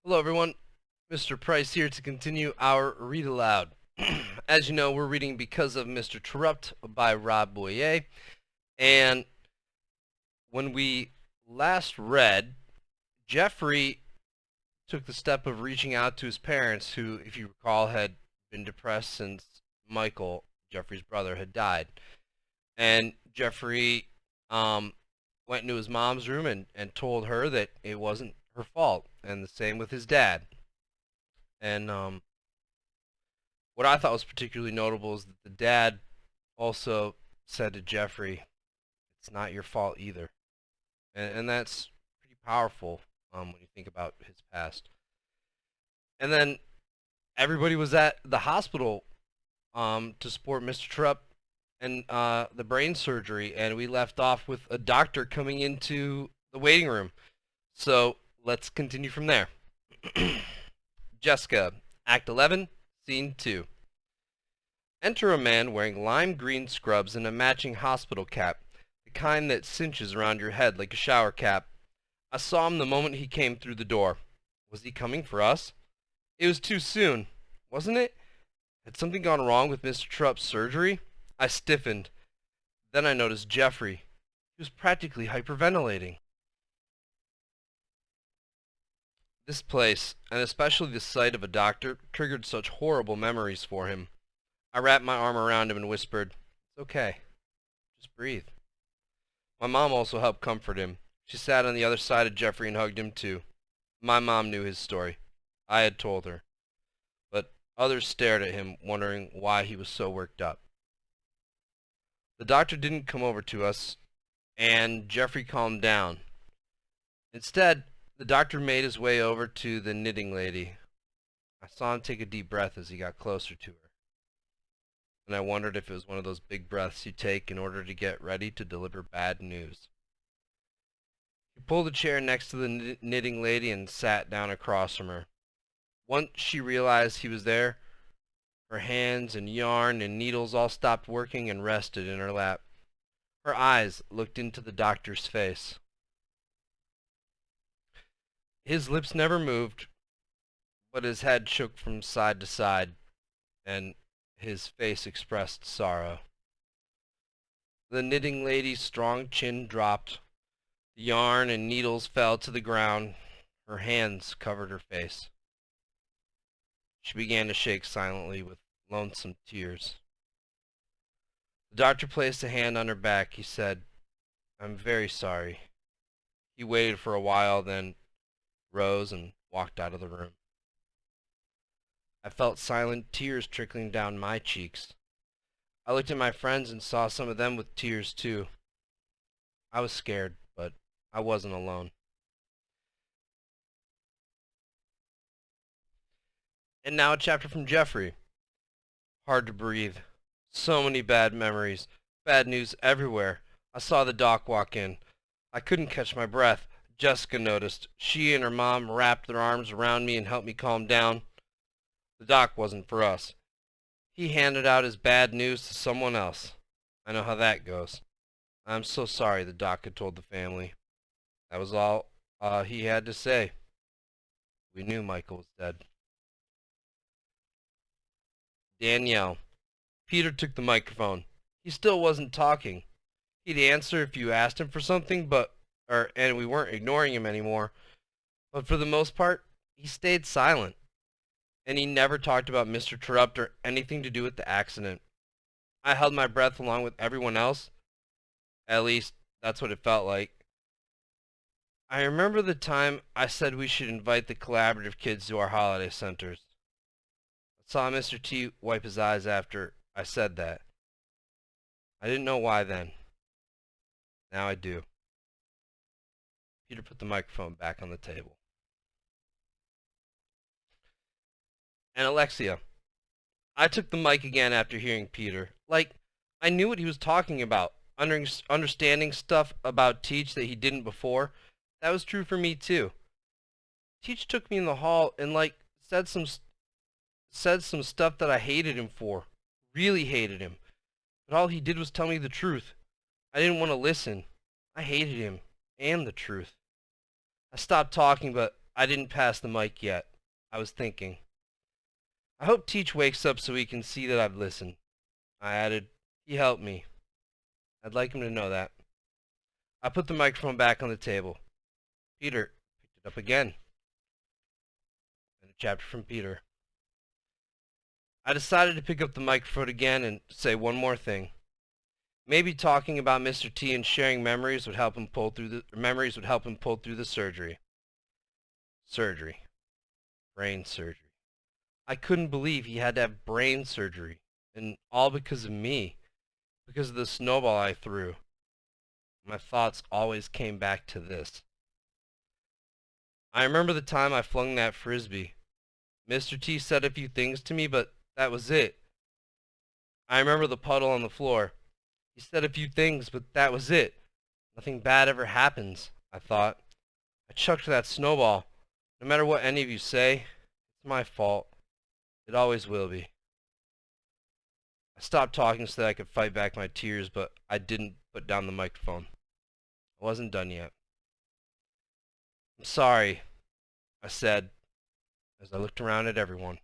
Hello everyone, Mr. Price here to continue our read aloud. As you know, we're reading Because of Mr. Terupt by Rob Boyer, and when we last read, Jeffrey took the step of reaching out to his parents who, if you recall, had been depressed since Michael, Jeffrey's brother, had died. And Jeffrey went into his mom's room and told her that it wasn't her fault, and the same with his dad. And what I thought was particularly notable is that the dad also said to Jeffrey, "It's not your fault either," and that's pretty powerful when you think about his past. And then everybody was at the hospital to support Mr. Terupt and the brain surgery, and we left off with a doctor coming into the waiting room. So let's continue from there. Jessica, Act 11, Scene 2. Enter a man wearing lime green scrubs and a matching hospital cap, the kind that cinches around your head like a shower cap. I saw him the moment he came through the door. Was he coming for us? It was too soon, wasn't it? Had something gone wrong with Mr. Terupt's surgery? I stiffened. Then I noticed Jeffrey. He was practically hyperventilating. This place, and especially the sight of a doctor, triggered such horrible memories for him. I wrapped my arm around him and whispered, "It's okay. Just breathe." My mom also helped comfort him. She sat on the other side of Jeffrey and hugged him too. My mom knew his story. I had told her. But others stared at him, wondering why he was so worked up. The doctor didn't come over to us, and Jeffrey calmed down. Instead, the doctor made his way over to the knitting lady. I saw him take a deep breath as he got closer to her. And I wondered if it was one of those big breaths you take in order to get ready to deliver bad news. He pulled a chair next to the knitting lady and sat down across from her. Once she realized he was there, her hands and yarn and needles all stopped working and rested in her lap. Her eyes looked into the doctor's face. His lips never moved, but his head shook from side to side, and his face expressed sorrow. The knitting lady's strong chin dropped. The yarn and needles fell to the ground. Her hands covered her face. She began to shake silently with lonesome tears. The doctor placed a hand on her back. He said, "I'm very sorry." He waited for a while, then rose and walked out of the room. I felt silent tears trickling down my cheeks. I looked at my friends and saw some of them with tears too. I was scared, but I wasn't alone. And now a chapter from Jeffrey. Hard to breathe. So many bad memories. Bad news everywhere. I saw the doc walk in. I couldn't catch my breath. Jessica noticed. She and her mom wrapped their arms around me and helped me calm down. The doc wasn't for us. He handed out his bad news to someone else. I know how that goes. "I'm so sorry," the doc had told the family. That was all he had to say. We knew Michael was dead. Danielle. Peter took the microphone. He still wasn't talking. He'd answer if you asked him for something, and we weren't ignoring him anymore. But for the most part, he stayed silent. And he never talked about Mr. Terupt or anything to do with the accident. I held my breath along with everyone else. At least, that's what it felt like. I remember the time I said we should invite the collaborative kids to our holiday centers. I saw Mr. T wipe his eyes after I said that. I didn't know why then. Now I do. Peter put the microphone back on the table. And Alexia. I took the mic again after hearing Peter. I knew what he was talking about. Understanding stuff about Teach that he didn't before. That was true for me too. Teach took me in the hall and said some stuff that I hated him for. Really hated him. But all he did was tell me the truth. I didn't want to listen. I hated him and the truth. I stopped talking, but I didn't pass the mic yet. I was thinking. I hope Teach wakes up so he can see that I've listened. I added, he helped me. I'd like him to know that. I put the microphone back on the table. Peter picked it up again. And a chapter from Peter. I decided to pick up the microphone again and say one more thing. Maybe talking about Mr. T and sharing memories would help him pull through the surgery. Brain surgery. I couldn't believe he had to have brain surgery, and all because of me, because of the snowball I threw. My thoughts always came back to this. I remember the time I flung that frisbee. Mr. T said a few things to me, but that was it. I remember the puddle on the floor. He said a few things, but that was it. Nothing bad ever happens, I thought. I chucked that snowball. No matter what any of you say, it's my fault. It always will be. I stopped talking so that I could fight back my tears, but I didn't put down the microphone. I wasn't done yet. I'm sorry, I said, as I looked around at everyone.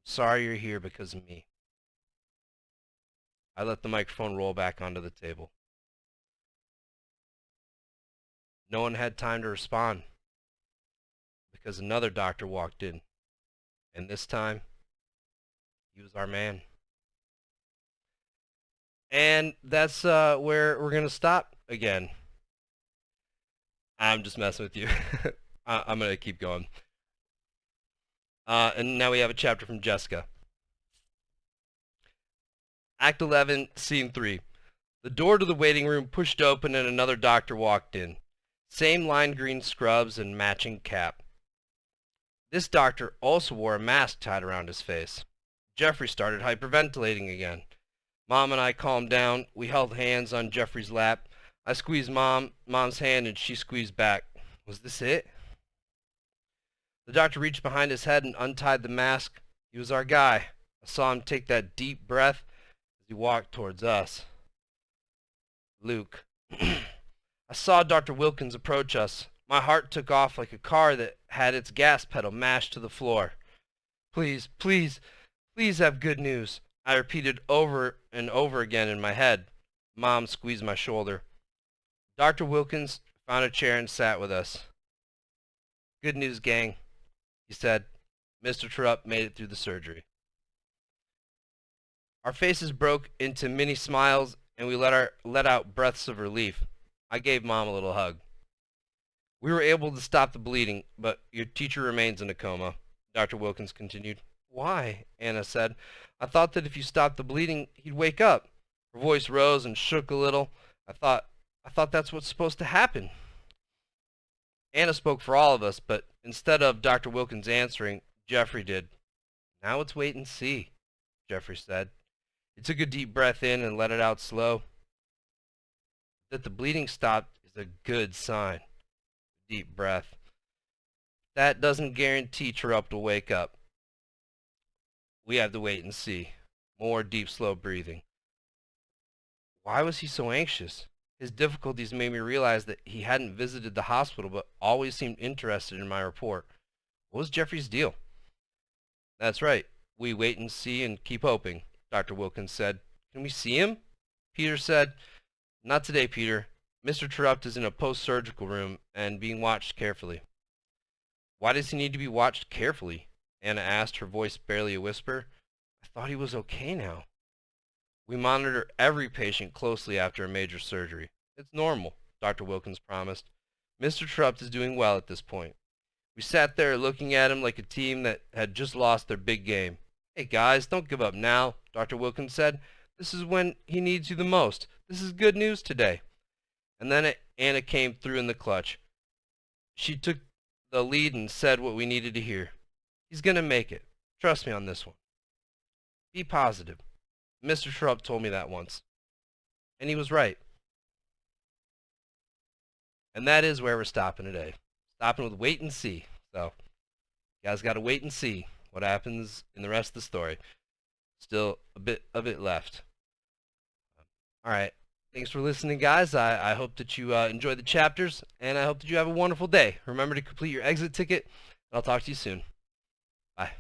I'm sorry you're here because of me. I let the microphone roll back onto the table. No one had time to respond because another doctor walked in, and this time, he was our man. And that's where we're going to stop again. I'm just messing with you. I'm going to keep going. And now we have a chapter from Jessica. Act 11, Scene 3. The door to the waiting room pushed open and another doctor walked in. Same lime green scrubs and matching cap. This doctor also wore a mask tied around his face. Jeffrey started hyperventilating again. Mom and I calmed down. We held hands on Jeffrey's lap. I squeezed Mom's hand and she squeezed back. Was this it? The doctor reached behind his head and untied the mask. He was our guy. I saw him take that deep breath as he walked towards us. Luke. I saw Dr. Wilkins approach us. My heart took off like a car that had its gas pedal mashed to the floor. Please, please, please have good news, I repeated over and over again in my head. Mom squeezed my shoulder. Dr. Wilkins found a chair and sat with us. Good news, gang, he said. Mr. Terupt made it through the surgery. Our faces broke into mini smiles and we let out breaths of relief. I gave Mom a little hug. We were able to stop the bleeding, but your teacher remains in a coma, Dr. Wilkins continued. Why? Anna said. I thought that if you stopped the bleeding, he'd wake up. Her voice rose and shook a little. I thought that's what's supposed to happen. Anna spoke for all of us, but instead of Dr. Wilkins answering, Jeffrey did. Now let's wait and see, Jeffrey said. He took a deep breath in and let it out slow. That the bleeding stopped is a good sign. Deep breath. That doesn't guarantee Terupt will wake up. We have to wait and see. More deep, slow breathing. Why was he so anxious? His difficulties made me realize that he hadn't visited the hospital but always seemed interested in my report. What was Jeffrey's deal? That's right. We wait and see and keep hoping, Dr. Wilkins said. Can we see him? Peter said. Not today, Peter. Mr. Terupt is in a post-surgical room and being watched carefully. Why does he need to be watched carefully? Anna asked, her voice barely a whisper. I thought he was okay now. We monitor every patient closely after a major surgery. It's normal, Dr. Wilkins promised. Mr. Terupt is doing well at this point. We sat there looking at him like a team that had just lost their big game. Hey guys, don't give up now, Dr. Wilkins said. This is when he needs you the most. This is good news today. And then Anna came through in the clutch. She took the lead and said what we needed to hear. He's going to make it. Trust me on this one. Be positive. Mr. Terupt told me that once. And he was right. And that is where we're stopping today. Stopping with wait and see. So, you guys got to wait and see what happens in the rest of the story. Still a bit of it left. All right. Thanks for listening, guys. I hope that you enjoy the chapters, and I hope that you have a wonderful day. Remember to complete your exit ticket, and I'll talk to you soon. Bye.